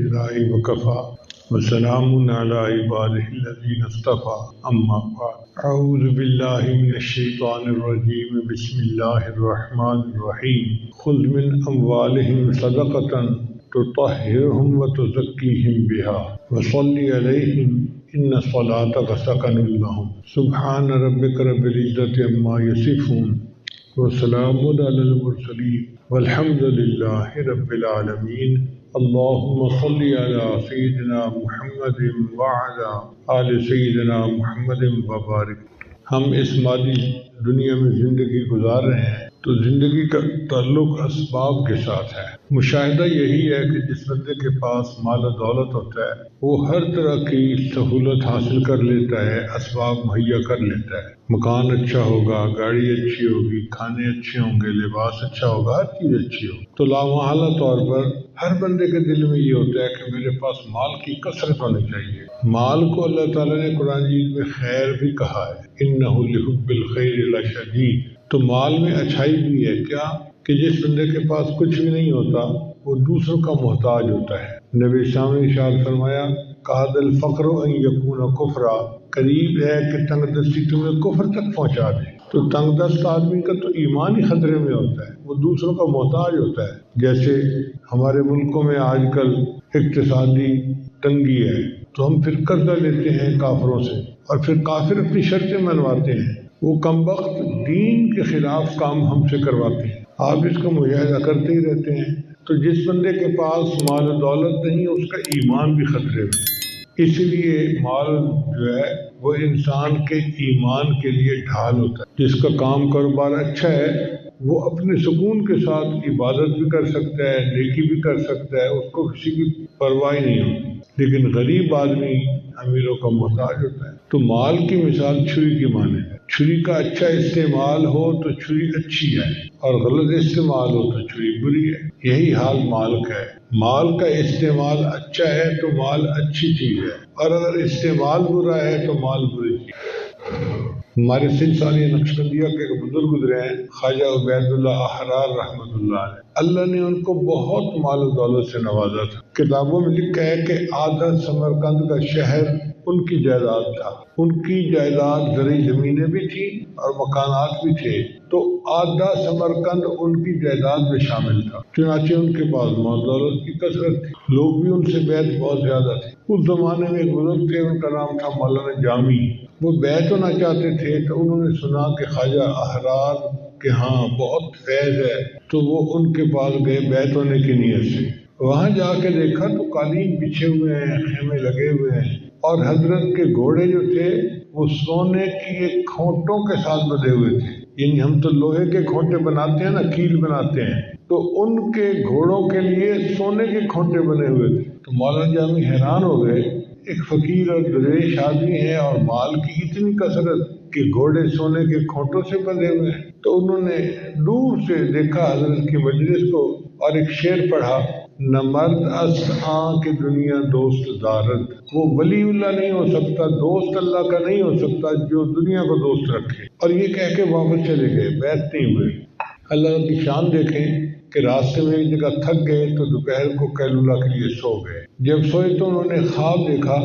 لله وكفى وسلام على عباده الذين اصطفى أما بعد أعوذ بالله من الشيطان الرجيم بسم الله الرحمن الرحيم خذ من أموالهم صدقة تطهرهم وتزكيهم بها وصل عليهم إن صلاتك سكن لهم سبحان ربك رب العزة عما يصفون وسلام على المرسلين والحمد لله رب العالمين اللهم صل على سيدنا محمد وعلى آل سيدنا محمد وبارك۔ ہم اس مادی دنیا میں زندگی گزار رہے ہیں تو زندگی کا تعلق اسباب کے ساتھ ہے۔ مشاہدہ یہی ہے کہ جس بندے کے پاس مال و دولت ہوتا ہے وہ ہر طرح کی سہولت حاصل کر لیتا ہے، اسباب مہیا کر لیتا ہے۔ مکان اچھا ہوگا، گاڑی اچھی ہوگی، کھانے اچھے ہوں گے، لباس اچھا ہوگا، ہر چیز اچھی ہوگی۔ تو لامحالہ طور پر ہر بندے کے دل میں یہ ہوتا ہے کہ میرے پاس مال کی کثرت ہونی چاہیے۔ مال کو اللہ تعالیٰ نے قرآن مجید میں خیر بھی کہا ہے، اِنَّهُ لِحُبِّ الْخَيْرِ لَشَدِيدٌ۔ تو مال میں اچھائی بھی ہے کیا کہ جس بندے کے پاس کچھ بھی نہیں ہوتا وہ دوسروں کا محتاج ہوتا ہے۔ نبی اسلام نے ارشاد فرمایا کاد الفقر ان یکون کفرا، قریب ہے کہ تنگ دستی تمہیں کفر تک پہنچا دے۔ تو تنگ دست آدمی کا تو ایمان ہی خطرے میں ہوتا ہے، وہ دوسروں کا محتاج ہوتا ہے۔ جیسے ہمارے ملکوں میں آج کل اقتصادی تنگی ہے تو ہم پھر قرضہ لیتے ہیں کافروں سے اور پھر کافر اپنی شرطیں منواتے ہیں، وہ کمبخت دین کے خلاف کام ہم سے کرواتے ہیں۔ آپ اس کا مشاہدہ کرتے ہی رہتے ہیں۔ تو جس بندے کے پاس مال و دولت نہیں اس کا ایمان بھی خطرے میں۔ اس لیے مال جو ہے وہ انسان کے ایمان کے لیے ڈھال ہوتا ہے۔ جس کا کام کاروبار اچھا ہے وہ اپنے سکون کے ساتھ عبادت بھی کر سکتا ہے، نیکی بھی کر سکتا ہے، اس کو کسی کی پرواہ نہیں ہوتی۔ لیکن غریب آدمی امیروں کا محتاج ہوتا ہے۔ تو مال کی مثال چھری کی مانند ہے۔ چھری کا اچھا استعمال ہو تو چھری اچھی ہے اور غلط استعمال ہو تو چھری بری ہے۔ یہی حال مال کا ہے۔ مال کا استعمال اچھا ہے تو مال اچھی چیز ہے اور اگر استعمال برا ہے تو مال بری چیز ہے۔ ہمارے سلسلہ نقشبندیہ کے ایک بزرگ گزرے ہیں خواجہ عبید اللہ احرار رحمۃ اللہ علیہ۔ اللہ نے ان کو بہت مال و دولت سے نوازا تھا۔ کتابوں میں لکھا ہے کہ آدھا سمرقند کا شہر ان کی جائیداد تھا۔ ان کی جائیداد زرعی زمینیں بھی تھیں اور مکانات بھی تھے، تو آدھا سمرقند ان کی جائیداد میں شامل تھا۔ چنانچہ ان کے پاس مال دولت کی کثرت تھی، لوگ بھی ان سے بیعت بہت زیادہ تھے۔ اس زمانے میں ایک بزرگ تھے، ان کا نام تھا مولانا جامی۔ وہ بیعت ہونا چاہتے تھے تو انہوں نے سنا کہ خواجہ احرار کے ہاں بہت فیض ہے، تو وہ ان کے پاس گئے بیعت ہونے کی نیت سے۔ وہاں جا کے دیکھا تو قالین بچھے ہوئے ہیں، خیمے لگے ہوئے ہیں اور حضرت کے گھوڑے جو تھے وہ سونے کی ایک کھونٹوں کے ساتھ بندھے ہوئے تھے۔ یعنی ہم تو لوہے کے کھونٹے بناتے ہیں نا، کیل بناتے ہیں، تو ان کے گھوڑوں کے لیے سونے کے کھونٹے بنے ہوئے تھے۔ تو مولانا جامی حیران ہو گئے، ایک فقیر اور درویش آدمی ہے اور مال کی اتنی کثرت کہ گھوڑے سونے کے کھونٹوں سے بندھے ہوئے ہیں۔ تو انہوں نے دور سے دیکھا حضرت کی مجلس کو اور ایک شعر پڑھا، نہ مرد است آن کے دنیا دوست دارد۔ وہ ولی اللہ نہیں ہو سکتا، دوست اللہ کا نہیں ہو سکتا جو دنیا کو دوست رکھے۔ اور یہ کہہ کے واپس چلے گئے، بیعت نہیں ہوئے۔ اللہ کی شان دیکھیں کہ راستے میں ایک جگہ تھک گئے تو دوپہر کو قیلولہ کے لیے سو گئے۔ جب سوئے تو انہوں نے خواب دیکھا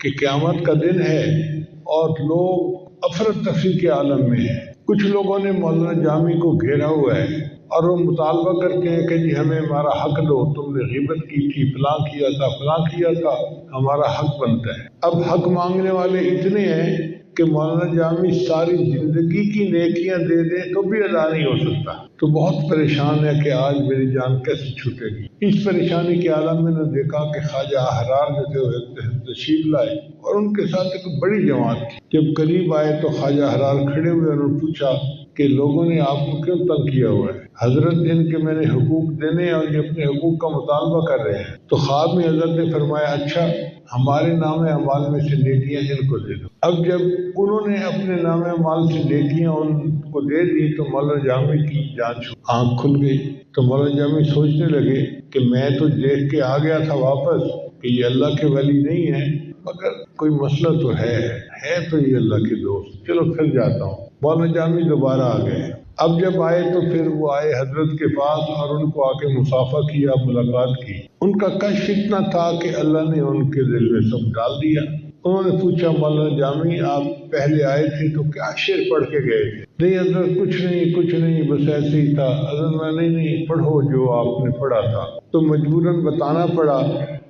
کہ قیامت کا دن ہے اور لوگ افرتفری کے عالم میں ہیں۔ کچھ لوگوں نے مولانا جامی کو گھیرا ہوا ہے اور وہ مطالبہ کرتے ہیں کہ جی ہمیں ہمارا حق دو، تم نے غیبت کی تھی، فلاں کیا تھا، فلاں کیا تھا، ہمارا حق بنتا ہے۔ اب حق مانگنے والے اتنے ہیں کہ مولانا جامی ساری زندگی کی نیکیاں دے دیں تو بھی ادا نہیں ہو سکتا۔ تو بہت پریشان ہے کہ آج میری جان کیسے چھوٹے گی۔ اس پریشانی کے عالم میں نے دیکھا کہ خواجہ احرار جو تھے وہ تشریف لائے اور ان کے ساتھ ایک بڑی جماعت تھی۔ جب قریب آئے تو خواجہ احرار کھڑے ہوئے اور انہوں نے پوچھا کہ لوگوں نے آپ کو کیوں تنگ کیا ہوا ہے؟ حضرت ان کے میں نے حقوق دینے اور یہ اپنے حقوق کا مطالبہ کر رہے ہیں۔ تو خواب میں حضرت نے فرمایا اچھا ہمارے نام اعمال میں سے نیکیاں ان کو دے دو۔ اب جب انہوں نے اپنے نام اعمال سے نیکیاں ان کو دے دی تو مولانا جامی کی آنکھ کھل گئی۔ تو مولانا جامی سوچنے لگے کہ میں تو دیکھ کے آ گیا تھا واپس کہ یہ اللہ کے ولی نہیں ہے، مگر کوئی مسئلہ تو ہے تو یہ اللہ کے دوست، چلو پھر جاتا ہوں۔ مولانا جامی دوبارہ آ گئے اب جب آئے تو پھر وہ آئے حضرت کے پاس اور ان کو آ کے مصافحہ کیا، ملاقات کی۔ ان کا کشف اتنا تھا کہ اللہ نے ان کے دل میں سب ڈال دیا۔ انہوں نے پوچھا مولانا جامی آپ پہلے آئے تھے تو کیا شعر پڑھ کے گئے تھے؟ نہیں حضرت کچھ نہیں بس ایسے ہی تھا۔ حضرت میں نہیں پڑھو جو آپ نے پڑھا تھا۔ تو مجبوراً بتانا پڑا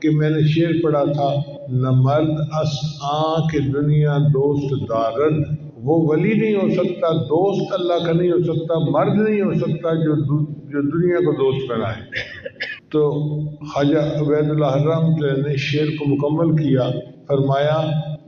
کہ میں نے شعر پڑھا تھا، نہ مرد اس آں کہ دنیا دوست دارد۔ وہ ولی نہیں ہو سکتا، دوست اللہ کا نہیں ہو سکتا، مرد نہیں ہو سکتا جو دنیا کو دوست بنائے۔ تو خواجہ عبید اللہ رحمۃ اللہ نے شعر کو مکمل کیا، فرمایا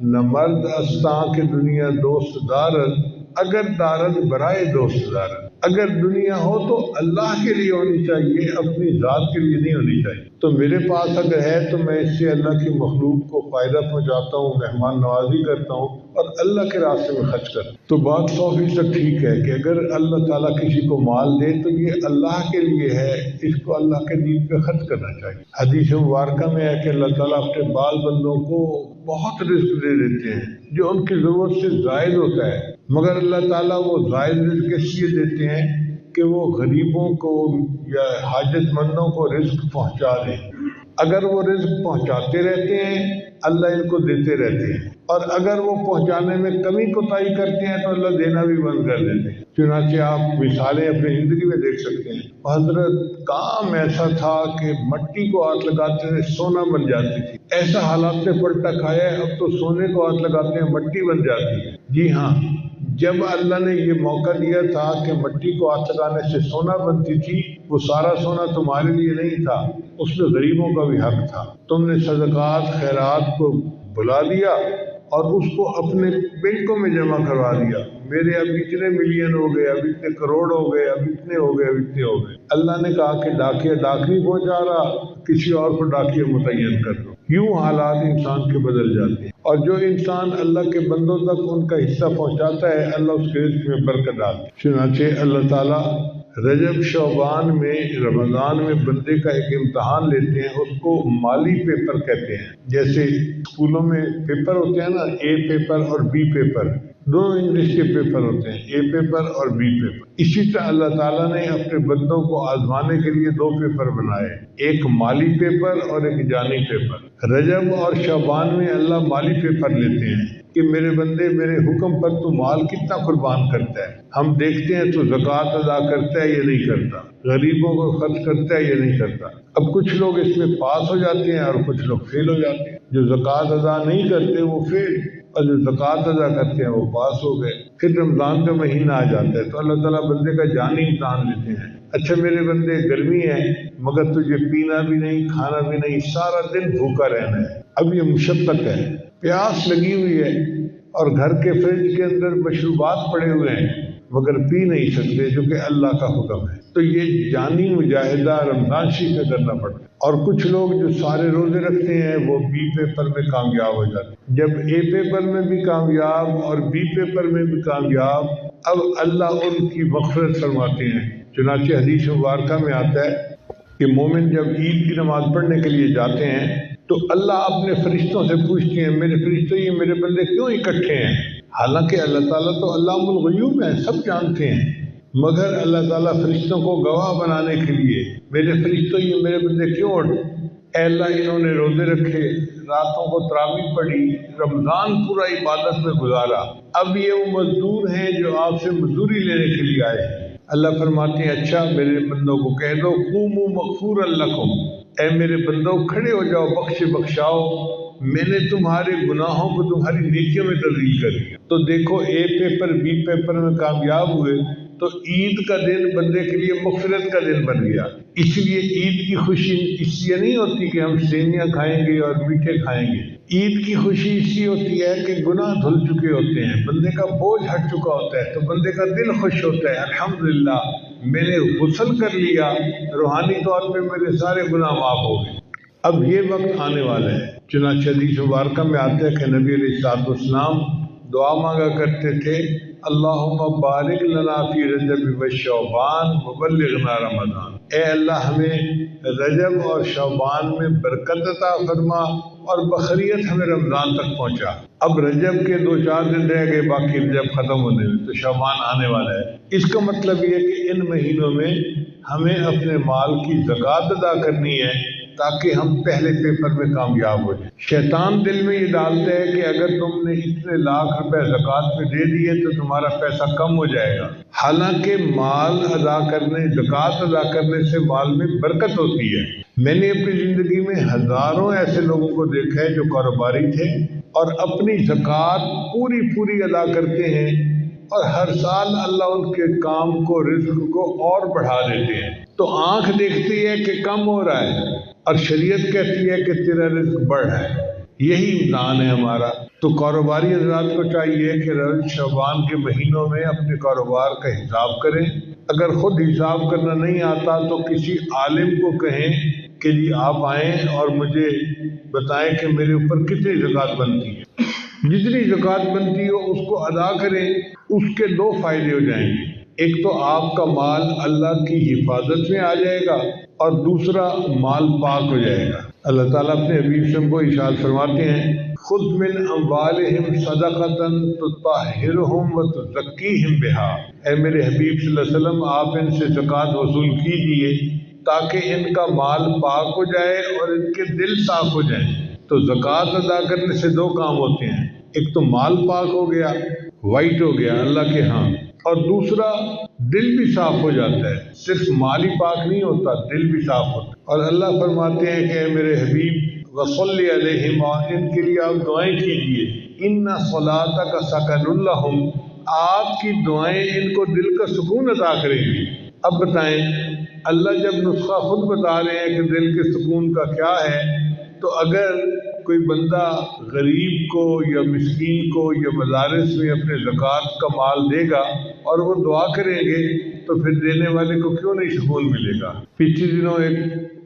نہ مرد استاں کہ دنیا دوست دارد، اگر دارد برائے دوست دارد۔ اگر دنیا ہو تو اللہ کے لیے ہونی چاہیے، اپنی ذات کے لیے نہیں ہونی چاہیے۔ تو میرے پاس اگر ہے تو میں اس سے اللہ کی مخلوق کو فائدہ پہنچاتا ہوں، مہمان نوازی کرتا ہوں اور اللہ کے راستے میں خرچ کرتا ہوں۔ تو بات 100% ٹھیک ہے کہ اگر اللہ تعالیٰ کسی کو مال دے تو یہ اللہ کے لیے ہے، اس کو اللہ کے دین پہ خرچ کرنا چاہیے۔ حدیث مبارکہ میں ہے کہ اللہ تعالیٰ اپنے بال بندوں کو بہت رزق دے دیتے ہیں جو ان کی ضرورت سے زائد ہوتا ہے، مگر اللہ تعالیٰ وہ زائد رزق اس لیے دیتے ہیں کہ وہ غریبوں کو یا حاجت مندوں کو رزق پہنچا دیں۔ اگر وہ رزق پہنچاتے رہتے ہیں اللہ ان کو دیتے رہتے ہیں، اور اگر وہ پہنچانے میں کمی کوتاہی کرتے ہیں تو اللہ دینا بھی بند کر دیتے ہیں۔ چنانچہ آپ مثالیں اپنی زندگی میں دیکھ سکتے ہیں۔ حضرت کام ایسا تھا کہ مٹی کو ہاتھ لگاتے تھے سونا بن جاتی تھی، ایسا حالات نے پلٹا کھایا ہے، اب تو سونے کو ہاتھ لگاتے ہیں مٹی بن جاتی ہے۔ جی ہاں، جب اللہ نے یہ موقع دیا تھا کہ مٹی کو ہاتھ لگانے سے سونا بنتی تھی، وہ سارا سونا تمہارے لیے نہیں تھا، اس میں غریبوں کا بھی حق تھا۔ تم نے صدقات خیرات کو بلا دیا اور اس کو اپنے بینکوں میں جمع کروا دیا۔ میرے اب اتنے ملین ہو گئے، اب اتنے کروڑ ہو گئے، اب اتنے ہو گئے، اب اتنے ہو گئے۔ اللہ نے کہا کہ ڈاکیہ ڈاک نہیں پہنچا رہا، کسی اور کو ڈاکیہ متعین کر دو۔ یوں حالات انسان کے بدل جاتے ہیں، اور جو انسان اللہ کے بندوں تک ان کا حصہ پہنچاتا ہے اللہ اس کے رزق میں برکت ڈالتا ہے۔ چنانچہ اللہ تعالیٰ رجب شعبان میں رمضان میں بندے کا ایک امتحان لیتے ہیں، اس کو مالی پیپر کہتے ہیں۔ جیسے اسکولوں میں پیپر ہوتے ہیں نا، اے پیپر اور بی پیپر، دونوں انگلش کے پیپر ہوتے ہیں، اے پیپر اور بی پیپر۔ اسی طرح اللہ تعالیٰ نے اپنے بندوں کو آزمانے کے لیے 2 پیپر بنائے، ایک مالی پیپر اور ایک جانی پیپر۔ رجب اور شعبان میں اللہ مالی پیپر لیتے ہیں کہ میرے بندے میرے حکم پر تو مال کتنا قربان کرتا ہے، ہم دیکھتے ہیں تو زکوٰۃ ادا کرتا ہے یا نہیں کرتا، غریبوں کو خرچ کرتا ہے یا نہیں کرتا۔ اب کچھ لوگ اس میں پاس ہو جاتے ہیں اور کچھ لوگ فیل ہو جاتے ہیں۔ جو زکوٰۃ ادا نہیں کرتے وہ فیل، اور جو زکوٰۃ ادا کرتے ہیں وہ پاس ہو گئے۔ پھر رمضان کا مہینہ آ جاتا ہے تو اللہ تعالیٰ بندے کا جانی امتحان لیتے ہیں۔ اچھا میرے بندے گرمی ہے مگر تجھے پینا بھی نہیں کھانا بھی نہیں، سارا دن بھوکا رہنا ہے۔ اب یہ مشقت ہے، پیاس لگی ہوئی ہے اور گھر کے فریج کے اندر مشروبات پڑے ہوئے ہیں مگر پی نہیں سکتے جو کہ اللہ کا حکم ہے۔ تو یہ جانی مجاہدہ رمضان شریف میں کرنا پڑتا ہے۔ اور کچھ لوگ جو سارے روزے رکھتے ہیں وہ بی پیپر میں کامیاب ہو جاتے ہیں۔ جب اے پیپر میں بھی کامیاب اور بی پیپر میں بھی کامیاب، اب اللہ ان کی مغفرت فرماتے ہیں۔ چنانچہ حدیث مبارکہ میں آتا ہے کہ مومن جب عید کی نماز پڑھنے کے لیے جاتے ہیں تو اللہ اپنے فرشتوں سے پوچھتے ہیں میرے فرشتوں یہ میرے بندے کیوں اکٹھے ہیں؟ حالانکہ اللہ تعالیٰ تو علام الغیوب ہے، سب جانتے ہیں، مگر اللہ تعالیٰ فرشتوں کو گواہ بنانے کے لیے میرے فرشتوں یہ میرے بندے کیوں اٹھے؟ اے اللہ انہوں نے روزے رکھے، راتوں کو تراویح پڑھی، رمضان پورا عبادت میں گزارا، اب یہ وہ مزدور ہیں جو آپ سے مزدوری لینے کے لیے آئے ہیں۔ اللہ فرماتے ہیں اچھا میرے بندوں کو کہہ دو قوموا مغفورا لکم، اے میرے بندوں کھڑے ہو جاؤ، بخشاؤ، میں نے تمہارے گناہوں کو تمہاری نیکیوں میں تبدیل کر دیا۔ تو دیکھو اے پیپر بی پیپر میں کامیاب ہوئے تو عید کا دن بندے کے لیے مغفرت کا دن بن گیا۔ اس لیے عید کی خوشی اس لیے نہیں ہوتی کہ ہم سیویاں کھائیں گے اور میٹھے کھائیں گے، عید کی خوشی اس لیے ہوتی ہے کہ گناہ دھل چکے ہوتے ہیں، بندے کا بوجھ ہٹ چکا ہوتا ہے تو بندے کا دل خوش ہوتا ہے، الحمدللہ میں نے غسل کر لیا، روحانی طور پہ میرے سارے گناہ معاف ہو گئے۔ اب یہ وقت آنے والا ہے۔ چنانچہ حدیث مبارکہ میں آتا ہے کہ نبی علیہ الصلوۃ والسلام دعا مانگا کرتے تھے اللہم بارک لنا فی رجب و شعبان وبلغنا رمضان، اے اللہ ہمیں رجب اور شعبان میں برکت عطا فرما اور بخیریت ہمیں رمضان تک پہنچا۔ اب رجب کے 2-4 دن رہ گئے، باقی رجب ختم ہونے میں، تو شعبان آنے والا ہے۔ اس کا مطلب یہ ہے کہ ان مہینوں میں ہمیں اپنے مال کی زکوٰۃ ادا کرنی ہے تاکہ ہم پہلے پیپر میں کامیاب ہو جائیں۔ شیطان دل میں یہ ڈالتا ہے کہ اگر تم نے اتنے لاکھ روپے زکوٰۃ میں دے دیے تو تمہارا پیسہ کم ہو جائے گا، حالانکہ مال ادا کرنے، زکوٰۃ ادا کرنے سے مال میں برکت ہوتی ہے۔ میں نے اپنی زندگی میں ہزاروں ایسے لوگوں کو دیکھا ہے جو کاروباری تھے اور اپنی زکوٰۃ پوری ادا کرتے ہیں، اور ہر سال اللہ ان کے کام کو، رزق کو اور بڑھا دیتے ہیں۔ تو آنکھ دیکھتی ہے کہ کم ہو رہا ہے اور شریعت کہتی ہے کہ تیرا رزق بڑھ رہا ہے۔ یہی امتحان ہے ہمارا۔ تو کاروباری حضرات کو چاہیے کہ رجب شعبان کے مہینوں میں اپنے کاروبار کا حساب کریں۔ اگر خود حساب کرنا نہیں آتا تو کسی عالم کو کہیں کہ جی آپ آئیں اور مجھے بتائیں کہ میرے اوپر کتنی زکوٰۃ بنتی ہے۔ جتنی زکوٰۃ بنتی ہو اس کو ادا کریں، اس کے دو فائدے ہو جائیں گے۔ ایک تو آپ کا مال اللہ کی حفاظت میں آ جائے گا، اور دوسرا مال پاک ہو جائے گا۔ اللہ تعالیٰ اپنے حبیب سے کو ارشاد فرماتے ہیں، خذ من اموالہم صدقۃ تطہرہم وتزکیہم بہا۔ اے میرے حبیب صلی اللہ علیہ وسلم، آپ ان سے زکوٰۃ وصول کیجئے تاکہ ان کا مال پاک ہو جائے اور ان کے دل صاف ہو جائیں۔ تو زکوٰۃ ادا کرنے سے دو کام ہوتے ہیں، ایک تو مال پاک ہو گیا، وائٹ ہو گیا اللہ کے ہاں، اور دوسرا دل بھی صاف ہو جاتا ہے۔ صرف مال ہی پاک نہیں ہوتا، دل بھی صاف ہوتا ہے۔ اور اللہ فرماتے ہیں کہ اے میرے حبیب وصلی علیہم، ان کے لیے آپ دعائیں کیجئے، ان صلاتک سکن لہم، آپ کی دعائیں ان کو دل کا سکون عطا کریں گی۔ اب بتائیں، اللہ جب نسخہ خود بتا رہے ہیں کہ دل کے سکون کا کیا ہے، تو اگر کوئی بندہ غریب کو یا مسکین کو یا مدارس میں اپنے زکوٰۃ کا مال دے گا اور وہ دعا کریں گے تو پھر دینے والے کو کیوں نہیں سکون ملے گا؟ پچھلے دنوں ایک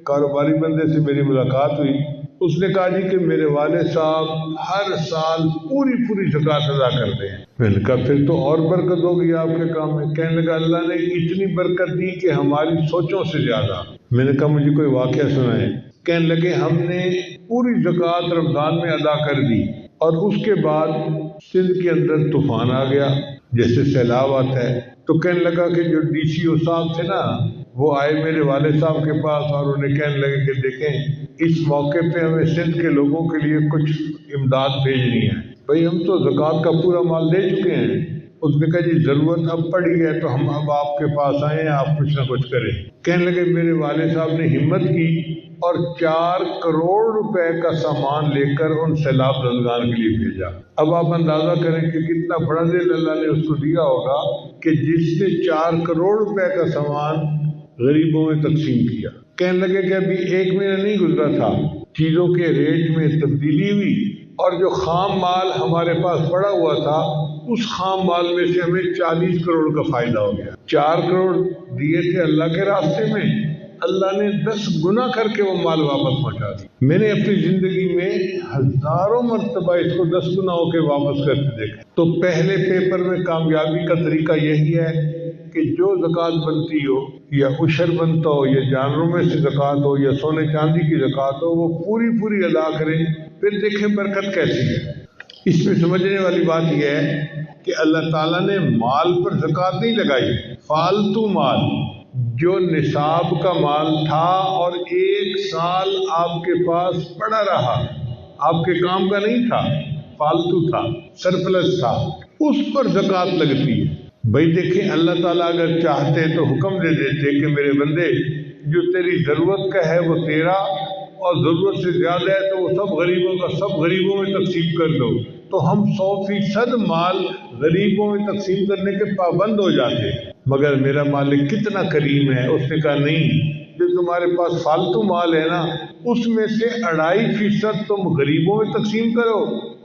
کاروباری بندے سے میری ملاقات ہوئی، اس نے کہا جی کہ میرے والد صاحب ہر سال پوری زکوٰۃ ادا کرتے ہیں۔ میں نے کہا پھر تو اور برکت ہوگی آپ کے کام میں۔ کہنے لگا اللہ نے اتنی برکت دی کہ ہماری سوچوں سے زیادہ۔ میں نے کہا مجھے کوئی واقعہ سنائیں۔ کہنے لگے ہم نے پوری زکوٰۃ رمضان میں ادا کر دی، اور اس کے بعد سندھ کے اندر طوفان آ گیا، جیسے سیلاب آتا ہے۔ تو کہنے لگا کہ جو ڈی سی او صاحب تھے نا، وہ آئے میرے والد صاحب کے پاس اور انہیں کہنے لگے کہ دیکھیں اس موقع پہ ہمیں سندھ کے لوگوں کے لیے کچھ امداد بھیجنی ہے۔ بھئی ہم تو زکوٰۃ کا پورا مال دے چکے ہیں۔ اس نے کہا جی ضرورت اب پڑی ہے تو ہم اب آپ کے پاس آئے ہیں، آپ کچھ نہ کچھ کریں۔ کہنے لگے میرے والد صاحب نے ہمت کی اور 4 کروڑ روپے کا سامان لے کر ان سیلاب زدگان کے لیے بھیجا۔ اب آپ اندازہ کریں کہ کتنا بڑا دل اللہ نے اس کو دیا ہوگا کہ جس نے 4 کروڑ روپے کا سامان غریبوں میں تقسیم کیا۔ کہنے لگے کہ ابھی 1 مہینہ نہیں گزرا تھا، چیزوں کے ریٹ میں تبدیلی ہوئی، اور جو خام مال ہمارے پاس پڑا ہوا تھا اس خام مال میں سے ہمیں 40 کروڑ کا فائدہ ہو گیا۔ 4 کروڑ دیے تھے اللہ کے راستے میں، اللہ نے 10 گنا کر کے وہ مال واپس پہنچا دیا۔ میں نے اپنی زندگی میں ہزاروں مرتبہ اس کو 10 گنا ہو کے واپس کرتے دیکھا۔ تو پہلے پیپر میں کامیابی کا طریقہ یہی ہے کہ جو زکوٰۃ بنتی ہو، یا عشر بنتا ہو، یا جانوروں میں سے زکوٰۃ ہو، یا سونے چاندی کی زکوٰۃ ہو، وہ پوری ادا کریں، پھر دیکھیں برکت کیسی ہے۔ اس میں سمجھنے والی بات یہ ہے کہ اللہ تعالیٰ نے مال پر زکوٰۃ نہیں لگائی، فالتو مال جو نصاب کا مال تھا اور 1 سال آپ کے پاس پڑا رہا، آپ کے کام کا نہیں تھا، فالتو تھا، سرپلس تھا، اس پر زکوٰۃ لگتی ہے۔ بھائی دیکھیں اللہ تعالیٰ اگر چاہتے تو حکم دے دیتے کہ میرے بندے جو تیری ضرورت کا ہے وہ تیرا، اور ضرورت سے زیادہ ہے تو وہ سب غریبوں کا سب غریبوں میں تقسیم کر دو، تو ہم 100% مال غریبوں میں تقسیم کرنے کے پابند ہو جاتے۔ مگر میرا مالک کتنا کریم ہے، اس نے کہا نہیں، جو تمہارے پاس فالتو مال ہے نا، اس میں سے 2.5% تم غریبوں میں تقسیم کرو،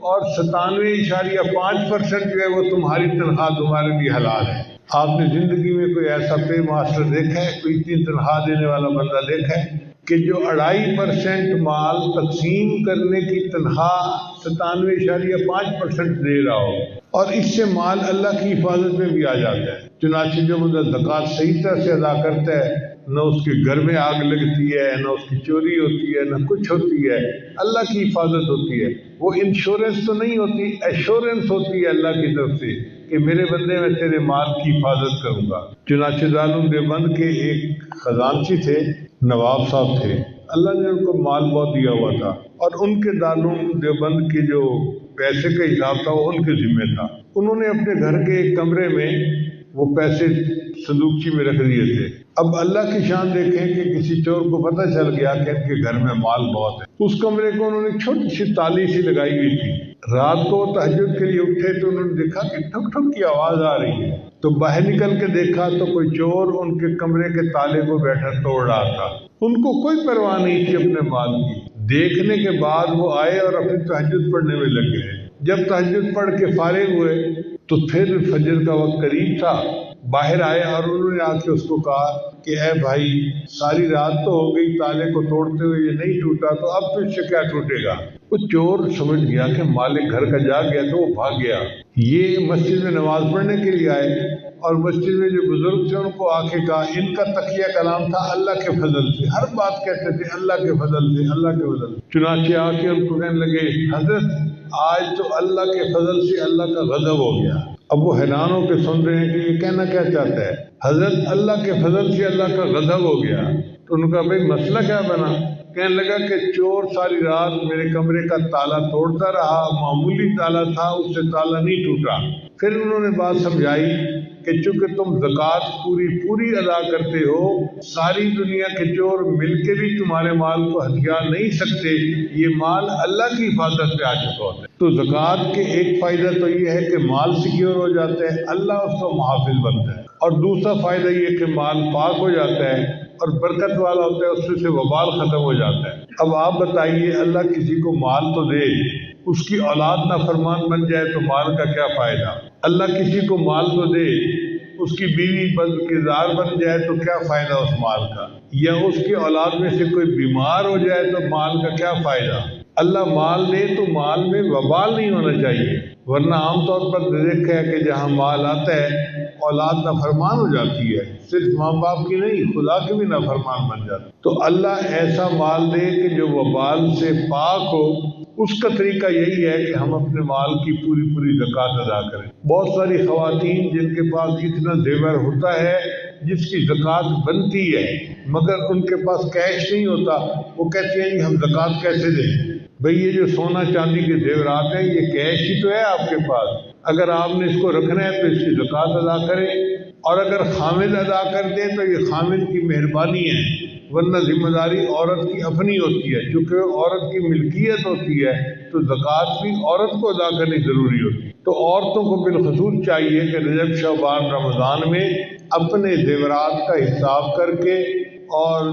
اور 97.5% جو ہے وہ تمہاری تنخواہ تمہارے لیے حلال ہے۔ آپ نے زندگی میں کوئی ایسا پے ماسٹر دیکھا ہے، کوئی اتنی تنخواہ دینے والا بندہ دیکھا ہے کہ جو 2.5% مال تقسیم کرنے کی تنخواہ 97.5% دے رہا ہو، اور اس سے مال اللہ کی حفاظت میں بھی آ جاتا ہے۔ چنانچہ جو بندہ زکوٰۃ صحیح طرح سے ادا کرتا ہے، نہ اس کے گھر میں آگ لگتی ہے، نہ اس کی چوری ہوتی ہے، نہ کچھ ہوتی ہے، اللہ کی حفاظت ہوتی ہے۔ وہ انشورنس تو نہیں ہوتی، ایشورنس ہوتی ہے اللہ کی طرف سے کہ میرے بندے میں تیرے مال کی حفاظت کروں گا۔ چنانچہ دارالعلوم دیوبند کے ایک خزانچی تھے، نواب صاحب تھے، اللہ نے ان کو مال بہت دیا ہوا تھا، اور ان کے دارالعلوم دیوبند کی جو پیسے کا حساب تھا وہ ان کے ذمہ تھا۔ انہوں نے اپنے گھر کے ایک کمرے میں وہ پیسے صندوقچی میں رکھ دیے تھے۔ اب اللہ کی شان دیکھیں کہ کسی چور کو پتہ چل گیا کہ ان کے گھر میں مال بہت ہے۔ اس کمرے کو انہوں نے چھوٹی سی تالی سی لگائی ہوئی تھی۔ رات کو تہجد کے لیے اٹھے تو انہوں نے دیکھا کہ ٹھک ٹھک کی آواز آ رہی ہے، تو باہر نکل کے دیکھا تو کوئی چور ان کے کمرے کے تالے کو بیٹھا توڑ رہا تھا۔ ان کو کوئی پرواہ نہیں تھی اپنے مال کی۔ دیکھنے کے بعد وہ آئے اور اپنی تہجد پڑھنے میں لگ گئے۔ جب تہجد پڑھ کے فارغ ہوئے تو پھر فجر کا وقت قریب تھا، باہر آئے اور انہوں نے آ کے اس کو کہا کہ اے بھائی، ساری رات تو ہو گئی تالے کو توڑتے ہوئے، یہ نہیں ٹوٹا تو اب تو اس سے کیا ٹوٹے گا؟ وہ چور سمجھ گیا کہ مالک گھر کا جا گیا تو وہ بھاگ گیا۔ یہ مسجد میں نماز پڑھنے کے لیے آئے اور مسجد میں جو بزرگ تھے ان کو آ کے کہا، ان کا تقیہ کلام تھا اللہ کے فضل سے، ہر بات کہتے تھے اللہ کے فضل سے، اللہ کے فضل سے۔ چنانچہ آ کے ان کو کہنے لگے، حضرت آج تو اللہ کے فضل سے اللہ کا غضب ہو گیا۔ اب وہ حیران ہو کے سن رہے ہیں کہ یہ کہنا کیا چاہتا ہے؟ حضرت اللہ کے فضل سے اللہ کا غضب ہو گیا۔ تو انہوں نے کہا بھائی مسئلہ کیا بنا؟ کہنے لگا کہ چور ساری رات میرے کمرے کا تالا توڑتا رہا، معمولی تالا تھا، اس سے تالا نہیں ٹوٹا۔ پھر انہوں نے بات سمجھائی کہ چونکہ تم زکوٰۃ پوری ادا کرتے ہو، ساری دنیا کے چور مل کے بھی تمہارے مال کو ہتھیا نہیں سکتے، یہ مال اللہ کی حفاظت پہ آ چکا ہوتا ہے۔ تو زکوٰۃ کے ایک فائدہ تو یہ ہے کہ مال سیکیور ہو جاتا ہے، اللہ اس کا محافظ بنتا ہے، اور دوسرا فائدہ یہ کہ مال پاک ہو جاتا ہے اور برکت والا ہوتا ہے، اس میں سے وبال ختم ہو جاتا ہے۔ اب آپ بتائیے، اللہ کسی کو مال تو دے، اس کی اولاد نافرمان بن جائے تو مال کا کیا فائدہ؟ اللہ کسی کو مال تو دے، اس کی بیوی بدکردار بن جائے تو کیا فائدہ اس مال کا؟ یا اس کی اولاد میں سے کوئی بیمار ہو جائے تو مال کا کیا فائدہ؟ اللہ مال دے تو مال میں وبال نہیں ہونا چاہیے، ورنہ عام طور پر دیکھا ہے کہ جہاں مال آتا ہے اولاد نافرمان ہو جاتی ہے، صرف ماں باپ کی نہیں، خدا کے بھی نافرمان بن جاتے۔ تو اللہ ایسا مال دے کہ جو وبال سے پاک ہو۔ اس کا طریقہ یہی ہے کہ ہم اپنے مال کی پوری زکوٰۃ ادا کریں۔ بہت ساری خواتین جن کے پاس اتنا زیور ہوتا ہے جس کی زکوٰۃ بنتی ہے، مگر ان کے پاس کیش نہیں ہوتا، وہ کہتے ہیں ہم زکوٰۃ کیسے دیں؟ بھئی یہ جو سونا چاندی کے زیورات ہیں یہ کیش ہی تو ہے آپ کے پاس، اگر آپ نے اس کو رکھنا ہے تو اس کی زکوٰۃ ادا کریں، اور اگر خامد ادا کر دیں تو یہ خامد کی مہربانی ہے، ورنہ ذمہ داری عورت کی اپنی ہوتی ہے، چونکہ عورت کی ملکیت ہوتی ہے تو زکوٰۃ بھی عورت کو ادا کرنی ضروری ہوتی ہے۔ تو عورتوں کو بالخصوص چاہیے کہ رجب شعبان رمضان میں اپنے زیورات کا حساب کر کے اور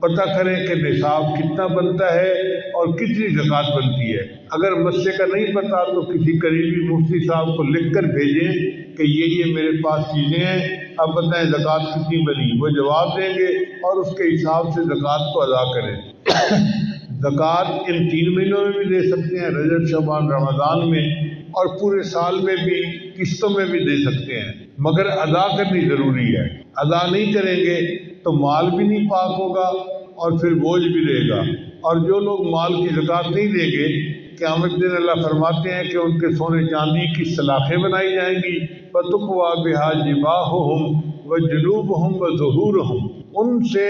پتہ کریں کہ نصاب کتنا بنتا ہے اور کتنی زکوٰۃ بنتی ہے۔ اگر مسئلے کا نہیں پتا تو کسی قریبی مفتی صاحب کو لکھ کر بھیجیں کہ یہ میرے پاس چیزیں ہیں، اب بتائیں زکوٰۃ کتنی بنی، وہ جواب دیں گے اور اس کے حساب سے زکوٰۃ کو ادا کریں۔ زکوٰۃ ان 3 مہینوں میں بھی دے سکتے ہیں، رجب شعبان رمضان میں، اور پورے سال میں بھی قسطوں میں بھی دے سکتے ہیں، مگر ادا کرنی ضروری ہے۔ ادا نہیں کریں گے تو مال بھی نہیں پاک ہوگا اور پھر بوجھ بھی رہے گا۔ اور جو لوگ مال کی زکوٰۃ نہیں دیں گے، قیامت دن اللہ فرماتے ہیں کہ ان کے سونے چاندی کی سلاخیں بنائی جائیں گی، فَتُقْوَىٰ بِهَا جِبَاهُهُمْ وَجُنُوبُهُمْ وَظُهُورُهُمْ، ان سے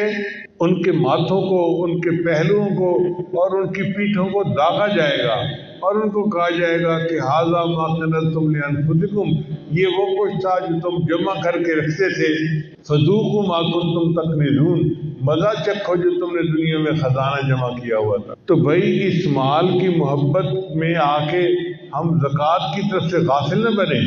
ان کے ماتھوں کو، ان کے پہلوؤں کو اور ان کی پیٹھوں کو داغا جائے گا، اور ان کو کہا جائے گا کہ هَٰذَا مَا كَنَزْتُمْ لِأَنفُسِكُمْ، یہ وہ کچھ تھا جو تم جمع کر کے رکھتے تھے، فَذُوقُوا مَا كُنتُمْ تَكْنِزُونَ، مزہ چکھو جو تم نے دنیا میں خزانہ جمع کیا ہوا تھا۔ تو بھائی اس مال کی محبت میں آ کے ہم زکوٰۃ کی طرف سے غافل نہ بنیں،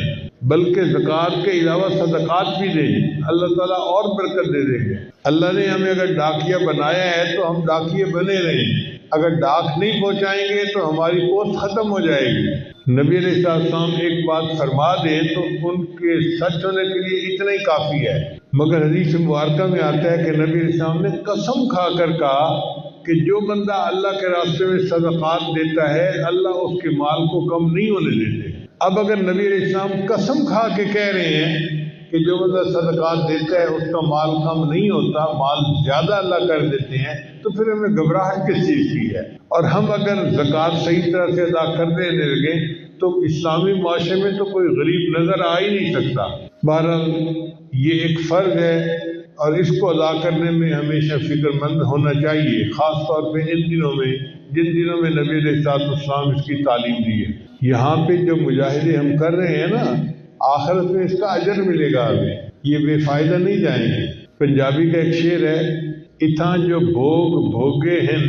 بلکہ زکوٰۃ کے علاوہ صدقات بھی دیں، اللہ تعالیٰ اور برکت دے دیں گے۔ اللہ نے ہمیں اگر ڈاکیا بنایا ہے تو ہم ڈاکیے بنے رہیں، اگر ڈاک نہیں پہنچائیں گے تو ہماری پوسٹ ختم ہو جائے گی۔ نبی علیہ السلام ایک بات فرما دیں تو ان کے سچ ہونے کے لیے اتنا ہی کافی ہے، مگر حدیث مبارکہ میں آتا ہے کہ نبی علیہ السلام نے قسم کھا کر کہا کہ جو بندہ اللہ کے راستے میں صدقات دیتا ہے اللہ اس کے مال کو کم نہیں ہونے دیتے۔ اب اگر نبی علیہ السلام قسم کھا کے کہہ رہے ہیں کہ جو بندہ صدقات دیتا ہے اس کا مال کم نہیں ہوتا، مال زیادہ اللہ کر دیتے ہیں، تو پھر ہمیں گھبراہٹ کس چیز کی ہے؟ اور ہم اگر زکوٰۃ صحیح طرح سے ادا کرنے لگیں تو اسلامی معاشرے میں تو کوئی غریب نظر آ ہی نہیں سکتا۔ بہرحال یہ ایک فرض ہے اور اس کو ادا کرنے میں ہمیشہ فکر مند ہونا چاہیے، خاص طور پہ ان دنوں میں جن دنوں میں نبی علیہ الصلوۃ والسلام اس کی تعلیم دی ہے۔ یہاں پہ جو مجاہدے ہم کر رہے ہیں نا، آخرت میں اس کا اجر ملے گا ہمیں، یہ بے فائدہ نہیں جائیں گے۔ پنجابی کا ایک شعر ہے، اتھاں جو بھوگ بھوگے ہیں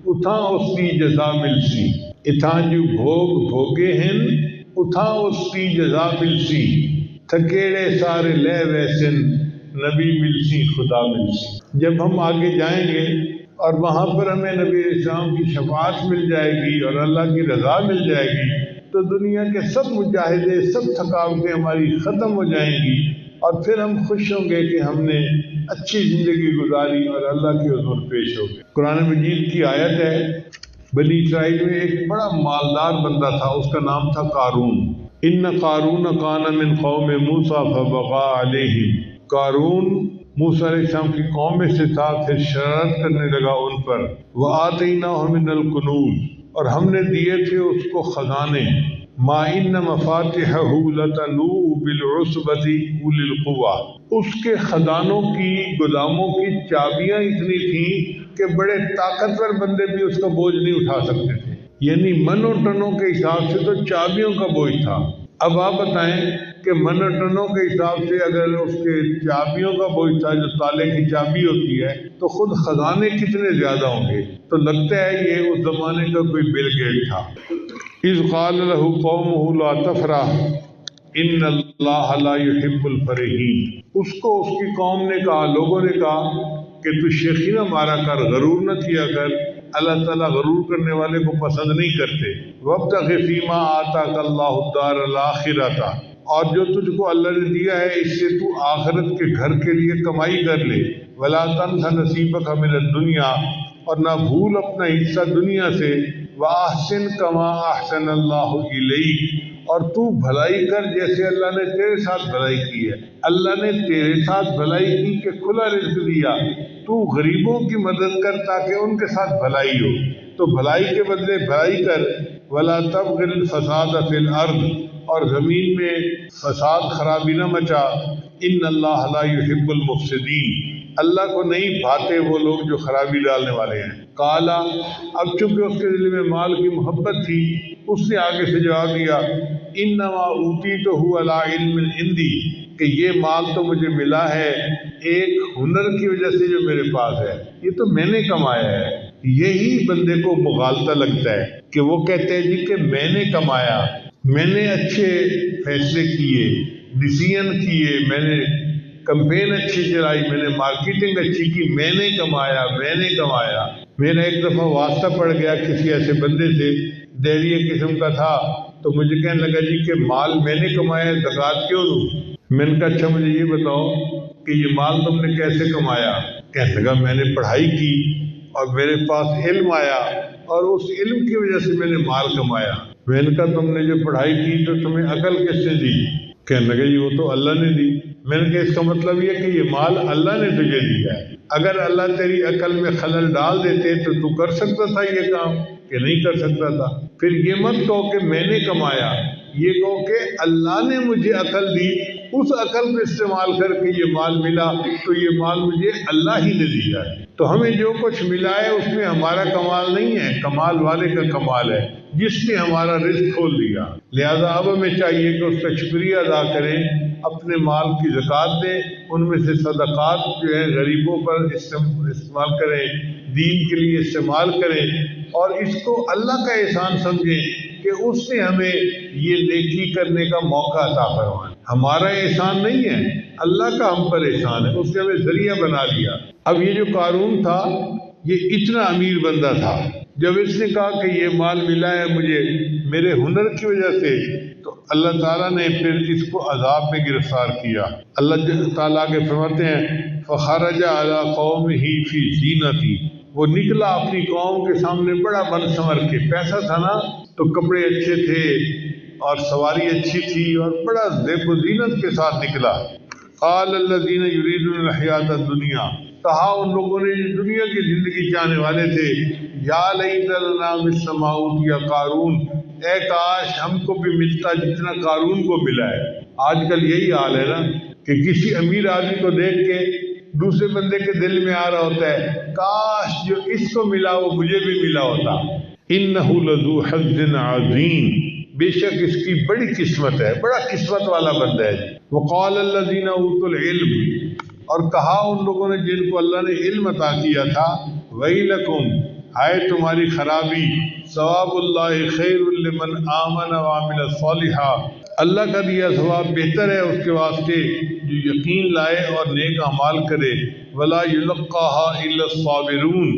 اتھاں اس کی جزا ملسی، اتھاں جو بھوگ بھوگے ہیں اتھاں اس کی جزا ملسی، تھکیڑے سارے لے ویسن نبی ملسی خدا ملسی۔ جب ہم آگے جائیں گے اور وہاں پر ہمیں نبی اسلام کی شفاعت مل جائے گی اور اللہ کی رضا مل جائے گی تو دنیا کے سب مجاہدے، سب تھکاوٹیں ہماری ختم ہو جائیں گی اور پھر ہم خوش ہوں گے کہ ہم نے اچھی زندگی گزاری اور اللہ کے حضور پیش ہو گئے۔ قرآن مجید کی آیت ہے، بنی اسرائیل میں ایک بڑا مالدار بندہ تھا، اس کا نام تھا قارون۔ ان قارون کان من قوم موسیٰ فبغى علیہم، قارون موسیٰ علیہ السلام کی قوم میں سے تھا، پھر شرارت کرنے لگا ان پر۔ وآتیناہ من الکنوز، اور ہم نے دیے تھے اس کو خزانے، ما ان مفاتحہ لتنوء بالعصبۃ اولی القوہ، اس کے خزانوں کی، گوداموں کی چابیاں اتنی تھیں کہ بڑے طاقتور بندے بھی اس کا بوجھ نہیں اٹھا سکتے تھے، یعنی منوں ٹنوں کے حساب سے تو چابیوں کا بوجھ تھا۔ اب آپ بتائیں کہ منوں ٹنوں کے حساب سے اگر اس کے چابیوں کا بوجھ تھا، جو تالے کی چابی ہوتی ہے، تو خود خزانے کتنے زیادہ ہوں گے۔ تو لگتا ہے یہ اس زمانے کا کوئی بل گیٹ تھا۔ اذ قال له قومه لا تفرح ان اللہ لا يحب الفرحین، اس کو اس کی قوم نے کہا، لوگوں نے کہا کہ تو شیخی نہ مارا کر، غرور نہ کیا کر، اللہ تعالیٰ غرور کرنے والے کو پسند نہیں کرتے۔ وابتغ فیما آتاک اللہ الدار الآخرۃ، اور جو تجھ کو اللہ نے دیا ہے اس سے تو آخرت کے گھر کے لیے کمائی کر لے۔ ولا تنس نصیبک من الدنیا، اور نہ بھول اپنا حصہ دنیا سے۔ وَأَحْسِن كَمَا أَحْسَنَ اللَّهُ إِلَيْكَ، اور تو بھلائی کر جیسے اللہ نے تیرے ساتھ بھلائی کی ہے۔ اللہ نے تیرے ساتھ بھلائی کی کہ کھلا رزق دیا، تو غریبوں کی مدد کر تاکہ ان کے ساتھ بھلائی ہو، تو بھلائی کے بدلے بھلائی کر۔ وَلَا تَبْغِ الْفَسَادَ فِي الْأَرْضِ، اور زمین میں فساد خرابی نہ مچا۔ إِنَّ اللَّهَ لَا يُحِبُّ الْمُفْسِدِينَ، اللہ کو نہیں بھاتے وہ لوگ جو خرابی ڈالنے والے ہیں۔ قالا، اب چونکہ اس کے دل میں مال کی محبت تھی، اس نے آگے سے جواب دیا، انما اوتیتہ علی علم عندی، کہ یہ مال تو مجھے ملا ہے ایک ہنر کی وجہ سے جو میرے پاس ہے، یہ تو میں نے کمایا ہے۔ یہی بندے کو مغالطہ لگتا ہے کہ وہ کہتے ہیں جی کہ میں نے کمایا، میں نے اچھے فیصلے کیے، ڈیسیژن کیے، میں نے کمپین اچھی چلائی، میں نے مارکیٹنگ اچھی کی، میں نے کمایا، میں نے کمایا۔ میرا ایک دفعہ واسطہ پڑ گیا کسی ایسے بندے سے، دہریے قسم کا تھا، تو مجھے کہنے لگا جی کہ مال میں نے کمایا، زکوٰۃ کیوں دوں؟ میں نے کہا اچھا مجھے یہ بتاؤ کہ یہ مال تم نے کیسے کمایا؟ کہنے لگا میں نے پڑھائی کی اور میرے پاس علم آیا اور اس علم کی وجہ سے میں نے مال کمایا۔ میں نے کہا تم نے جو پڑھائی کی تو تمہیں عقل کس نے دی؟ کہنے لگا یہ وہ تو اللہ نے دی۔ میں نے کہا اس کا مطلب یہ کہ یہ مال اللہ نے تجھے دیا ہے، اگر اللہ تیری عقل میں خلل ڈال دیتے تو کر سکتا تھا یہ کام کہ نہیں کر سکتا تھا؟ پھر یہ مت کہو کہ میں نے کمایا، یہ کہو کہ اللہ نے مجھے عقل دی، اس عقل کو استعمال کر کے یہ مال ملا، تو یہ مال مجھے اللہ ہی نے دیا ہے۔ تو ہمیں جو کچھ ملا ہے اس میں ہمارا کمال نہیں ہے، کمال والے کا کمال ہے جس نے ہمارا رزق کھول دیا۔ لہذا اب ہمیں چاہیے کہ اس کا شکریہ ادا کریں، اپنے مال کی زکوٰۃ دیں، ان میں سے صدقات جو ہے غریبوں پر استعمال کریں، دین کے لیے استعمال کریں، اور اس کو اللہ کا احسان سمجھیں کہ اس نے ہمیں یہ نیکی کرنے کا موقع عطا فرمایا۔ ہمارا احسان نہیں ہے، اللہ کا ہم پر احسان ہے، اس نے ہمیں ذریعہ بنا لیا۔ اب یہ جو قارون تھا یہ اتنا امیر بندہ تھا، جب اس نے کہا کہ یہ مال ملا ہے مجھے میرے ہنر کی وجہ سے، تو اللہ تعالیٰ نے پھر اس کو عذاب میں گرفتار کیا۔ اللہ تعالیٰ کے فرماتے ہیں فخرج علی قومہ فی زینتی، وہ نکلا اپنی قوم کے سامنے بڑا بن سنور کے، پیسہ تھا نا تو کپڑے اچھے تھے اور سواری اچھی تھی اور بڑا زیب و زینت کے ساتھ نکلا۔ قال الذین یریدون الحیاۃ الدنیا، کہا ان لوگوں نے جو دنیا کی زندگی چاہنے والے تھے، یا لیت لنا مثل ما اوتی قارون، اے کاش ہم کو بھی ملتا جتنا قارون کو ملا ہے۔ آج کل یہی حال ہے نا کہ کسی امیر آدمی کو دیکھ کے دوسرے بندے کے دل میں آ رہا ہوتا ہے کاش جو اس کو ملا وہ مجھے بھی ملا ہوتا۔ انہ لذو حظ عظیم، بے شک اس کی بڑی قسمت ہے، بڑا قسمت والا بندہ ہے۔ وقال الذین اوتوا العلم، اور کہا ان لوگوں نے جن کو اللہ نے علم عطا کیا تھا، ویلکم، ہائے تمہاری خرابی، ثواب اللہ خیر لمن آمن وعمل صالحا، اللہ کا دیا ثواب بہتر ہے اس کے واسطے جو یقین لائے اور نیک اعمال کرے، ولا یلقاها الا الصابرون،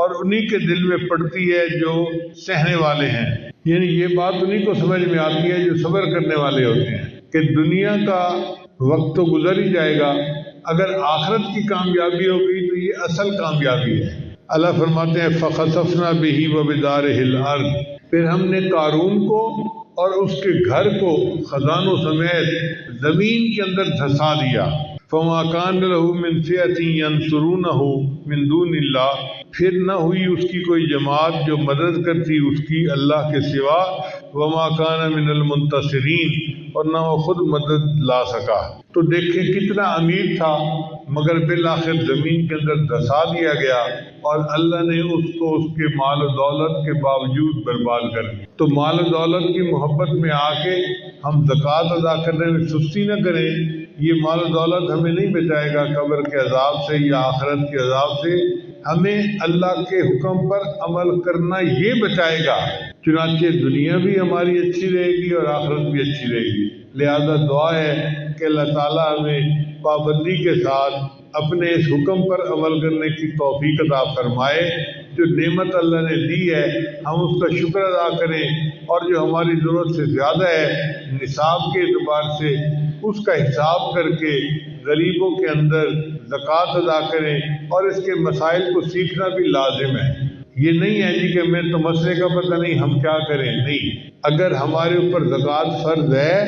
اور انہی کے دل میں پڑتی ہے جو سہنے والے ہیں۔ یعنی یہ بات انہی کو سمجھ میں آتی ہے جو صبر کرنے والے ہوتے ہیں کہ دنیا کا وقت تو گزر ہی جائے گا، اگر آخرت کی کامیابی ہو گئی تو یہ اصل کامیابی ہے۔ اللہ فرماتے ہیں فَخَسَفْنَا بِهِ وَبِدَارِهِ الْأَرْضِ، پھر ہم نے قارون کو اور اس کے گھر کو خزانوں سمیت زمین کے اندر دھسا دیا۔ فَمَا كَانَ لَهُ مِنْ فِئَةٍ يَنْصُرُونَهُ مِنْ دُونِ اللَّهِ، پھر نہ ہوئی اس کی کوئی جماعت جو مدد کرتی اس کی اللہ کے سوا، وَمَا كَانَ مِنَ الْمُنْتَصِرِينَ، اور نہ وہ خود مدد لا سکا۔ تو دیکھیں کتنا امیر تھا مگر بالآخر زمین کے اندر دھسا دیا گیا اور اللہ نے اس کو اس کے مال و دولت کے باوجود برباد کر دیا۔ تو مال و دولت کی محبت میں آ کے ہم زکوٰۃ ادا کرنے میں سستی نہ کریں، یہ مال و دولت ہمیں نہیں بچائے گا قبر کے عذاب سے یا آخرت کے عذاب سے، ہمیں اللہ کے حکم پر عمل کرنا یہ بچائے گا، چنانچہ دنیا بھی ہماری اچھی رہے گی اور آخرت بھی اچھی رہے گی۔ لہذا دعا ہے کہ اللہ تعالیٰ ہمیں پابندی کے ساتھ اپنے اس حکم پر عمل کرنے کی توفیق عطا فرمائے۔ جو نعمت اللہ نے دی ہے ہم اس کا شکر ادا کریں، اور جو ہماری ضرورت سے زیادہ ہے نصاب کے اعتبار سے اس کا حساب کر کے غریبوں کے اندر زکوٰۃ ادا کریں، اور اس کے مسائل کو سیکھنا بھی لازم ہے۔ یہ نہیں ہے جی کہ میں تو مسئلے کا پتہ نہیں ہم کیا کریں، نہیں، اگر ہمارے اوپر زکوٰۃ فرض ہے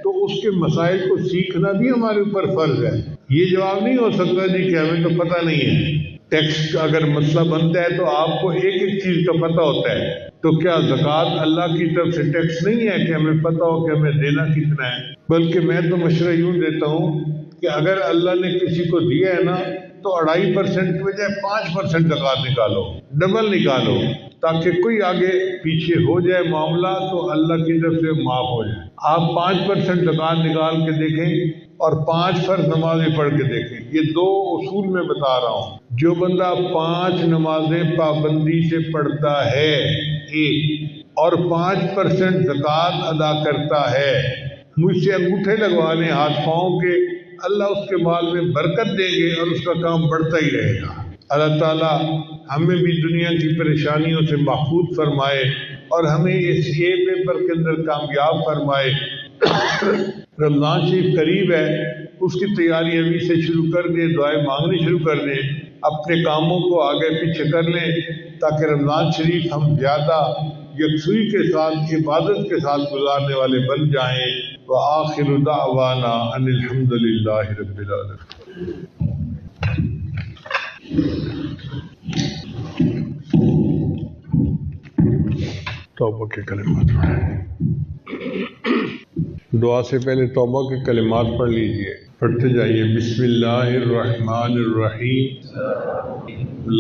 تو اس کے مسائل کو سیکھنا بھی ہمارے اوپر فرض ہے۔ یہ جواب نہیں ہو سکتا جی کہ ہمیں تو پتہ نہیں ہے۔ ٹیکس کا اگر مسئلہ بنتا ہے تو آپ کو ایک ایک چیز کا پتہ ہوتا ہے، تو کیا زکوٰۃ اللہ کی طرف سے ٹیکس نہیں ہے کہ ہمیں پتہ ہو کہ ہمیں دینا کتنا ہے؟ بلکہ میں تو مشورہ یوں دیتا ہوں کہ اگر اللہ نے کسی کو دیا ہے نا تو 2.5% کی بجائے 5% زکوٰۃ نکالو، ڈبل نکالو، تاکہ کوئی آگے پیچھے ہو جائے معاملہ تو اللہ کی طرف سے معاف ہو جائے۔ آپ 5% زکوٰۃ نکال کے دیکھیں اور 5 فرض نمازیں پڑھ کے دیکھیں، یہ 2 اصول میں بتا رہا ہوں۔ جو بندہ 5 نمازیں پابندی سے پڑھتا ہے ایک، اور 5% زکوٰۃ ادا کرتا ہے، مجھ سے انگوٹھے لگوا لیں ہاتھ پاؤں کے، اللہ اس کے مال میں برکت دیں گے اور اس کا کام بڑھتا ہی رہے گا۔ اللہ تعالیٰ ہمیں بھی دنیا کی پریشانیوں سے محفوظ فرمائے اور ہمیں اس پیپر کے اندر کامیاب فرمائے۔ رمضان شریف قریب ہے، اس کی تیاری ابھی سے شروع کر دیں، دعائیں مانگنی شروع کر دیں، اپنے کاموں کو آگے پیچھے کر لیں تاکہ رمضان شریف ہم زیادہ یکسوئی کے ساتھ عبادت کے ساتھ گزارنے والے بن جائیں۔ وآخر دعوانا ان الحمد للہ رب العالمین۔ توبہ کے کلمات دعا سے پہلے توبہ کے کلمات پڑھ لیجئے، پڑھتے جائیے۔ بسم اللہ الرحمن الرحیم،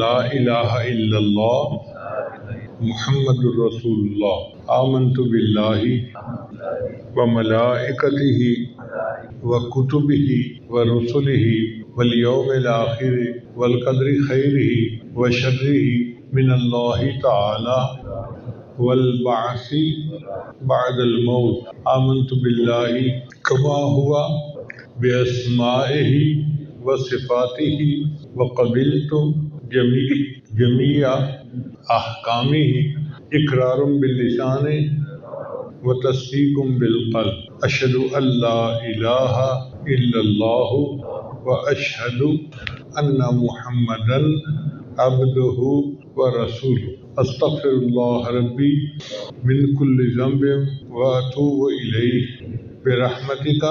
لا الہ الا اللہ محمد الرسول اللہ، آمنت باللہ وملائکتہ وکتبہ ورسلہ والیوم الآخر والقدر خیرہ وشرہ من اللہ تعالی والبعث بعد الموت، آمنت باللہ کما ہوا باسمائہ وصفاتہ وقبلت جمیع احکامہ، اقرار باللسان وتصدیق بالقلب، اشہد ان لا الہ الا اللہ واشہد ان محمدا عبدہ ورسولہ، استغفر اللہ ربی من کل ذنب واتوب الیہ برحمتک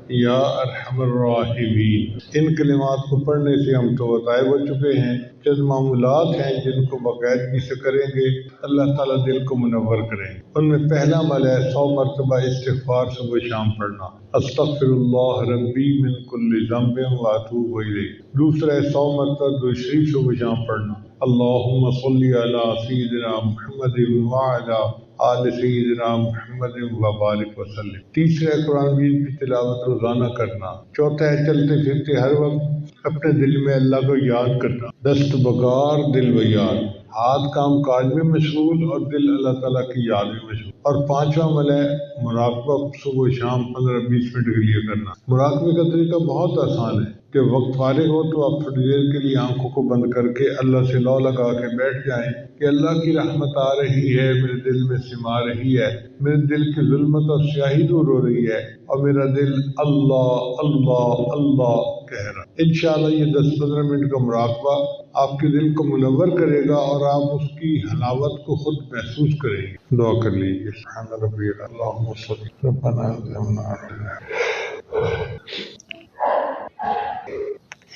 یا ارحم الراحمین۔ ان کلمات کو پڑھنے سے ہم تو بتائے ہو چکے ہیں، چند معمولات ہیں جن کو باقاعدگی سے کریں گے اللہ تعالیٰ دل کو منور کریں گے۔ ان میں پہلا عمل ہے 100 مرتبہ استغفار صبح شام پڑھنا، استغفر اللہ ربی من کل ذنب واتوب الیہ۔ دوسرا ہے 100 مرتبہ درود شریف صبح شام پڑھنا، اللہم صلی علی سیدنا محمد وعلی آل سیدنا محمد وبارک وسلم۔ تیسرا ہے قرآن مجید کی تلاوت روزانہ کرنا۔ چوتھا ہے چلتے پھرتے ہر وقت اپنے دل میں اللہ کو یاد کرنا، دست بگار دل و یاد، ہاتھ کام کاج میں مشغول اور دل اللہ تعالیٰ کی یاد میں مشغول۔ اور پانچواں عمل ہے مراقبہ صبح شام 15-20 منٹ کے لیے کرنا۔ مراقبے کا طریقہ بہت آسان ہے کہ وقت فارغ ہو تو آپ تھوڑی دیر کے لیے آنکھوں کو بند کر کے اللہ سے لو لگا کے بیٹھ جائیں کہ اللہ کی رحمت آ رہی ہے، میرے دل میں سما رہی ہے، میرے دل کی ظلمت اور سیاہی دور ہو رہی ہے اور میرا دل اللہ اللہ اللہ کہہ رہا ہے۔ انشاءاللہ یہ 10-15 منٹ کا مراقبہ آپ کے دل کو منور کرے گا اور آپ اس کی حلاوت کو خود محسوس کریں گے۔ دعا کر لیجیے۔ سبحان ربی اللہم صلی ربنا ظلمنا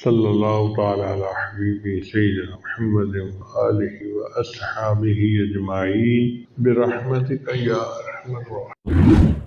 صلی اللہ تعالی علی حبیبی سیدنا محمد وآلہ واصحابہ اجمعین برحمتک یا ارحم الراحمین۔